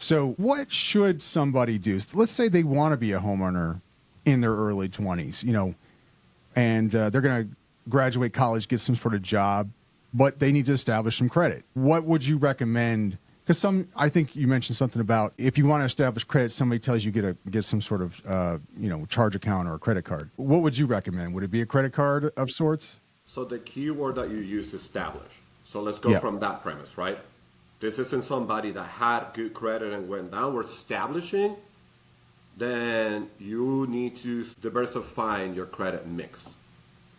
So what should somebody do? Let's say they want to be a homeowner in their early 20s, and they're going to graduate college, get some sort of job, but they need to establish some credit. What would you recommend? Because I think you mentioned something about if you want to establish credit, somebody tells you get some sort of, charge account or a credit card. What would you recommend? Would it be a credit card of sorts? So the key word that you use is establish. So let's go from that premise, right? This isn't somebody that had good credit and went down. We're establishing, then you need to diversify your credit mix.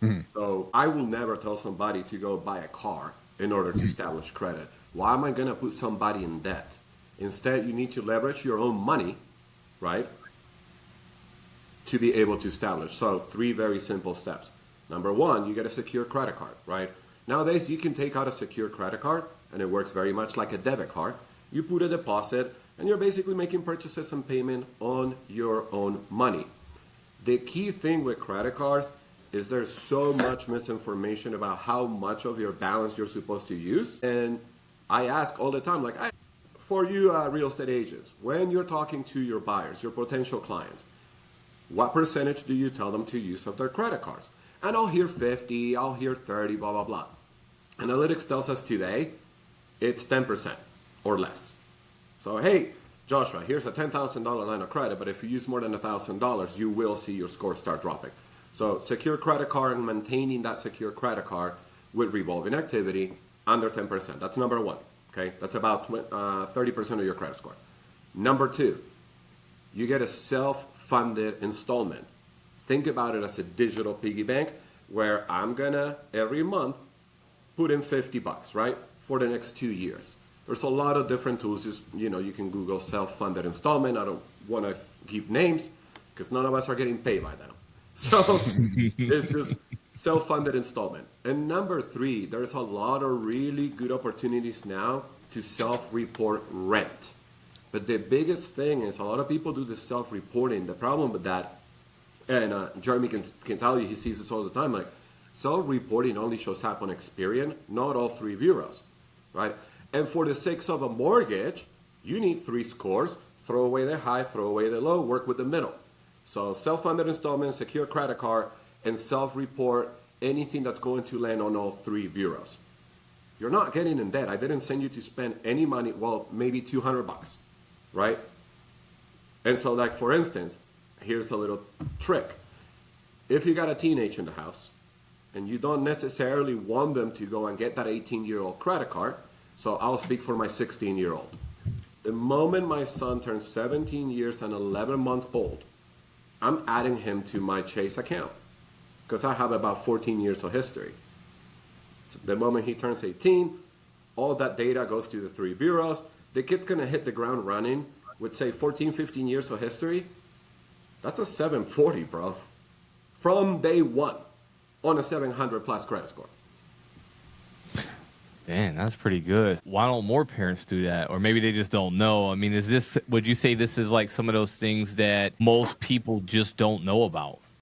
Mm-hmm. So I will never tell somebody to go buy a car in order to establish credit. Why am I going to put somebody in debt? Instead, you need to leverage your own money, right, to be able to establish. So 3 very simple steps. Number 1, you get a secure credit card, right? Nowadays, you can take out a secure credit card, and it works very much like a debit card. You put a deposit, and you're basically making purchases and payment on your own money. The key thing with credit cards is there's so much misinformation about how much of your balance you're supposed to use. And I ask all the time, for you real estate agents, when you're talking to your buyers, your potential clients, what percentage do you tell them to use of their credit cards? And I'll hear 50, I'll hear 30, blah, blah, blah. Analytics tells us today it's 10% or less. So, hey, Joshua, here's a $10,000 line of credit, but if you use more than $1,000, you will see your score start dropping. So secure credit card and maintaining that secure credit card with revolving activity under 10%. That's number 1, okay? That's about 30% of your credit score. Number 2, you get a self-funded installment. Think about it as a digital piggy bank where I'm gonna, every month, put in $50, right? For the next 2 years. There's a lot of different tools. Just, you can Google self-funded installment. I don't want to give names because none of us are getting paid by them. So it's just self-funded installment. And number 3, there's a lot of really good opportunities now to self-report rent. But the biggest thing is a lot of people do the self-reporting. The problem with that, and Jeremy can tell you, he sees this all the time, self-reporting only shows up on Experian, not all 3 bureaus, right? And for the sake of a mortgage, you need 3 scores, throw away the high, throw away the low, work with the middle. So self-funded installment, secure credit card, and self-report anything that's going to land on all 3 bureaus. You're not getting in debt. I didn't send you to spend any money, well, maybe $200, right? And so for instance, here's a little trick. If you got a teenager in the house and you don't necessarily want them to go and get that 18-year-old credit card, so I'll speak for my 16-year-old. The moment my son turns 17 years and 11 months old, I'm adding him to my Chase account because I have about 14 years of history. So the moment he turns 18, all that data goes to the 3 bureaus. The kid's going to hit the ground running with, say, 14, 15 years of history. That's a 740, bro. From day 1 on a 700 plus credit score. Man, that's pretty good. Why don't more parents do that? Or maybe they just don't know. I mean, would you say this is like some of those things that most people just don't know about?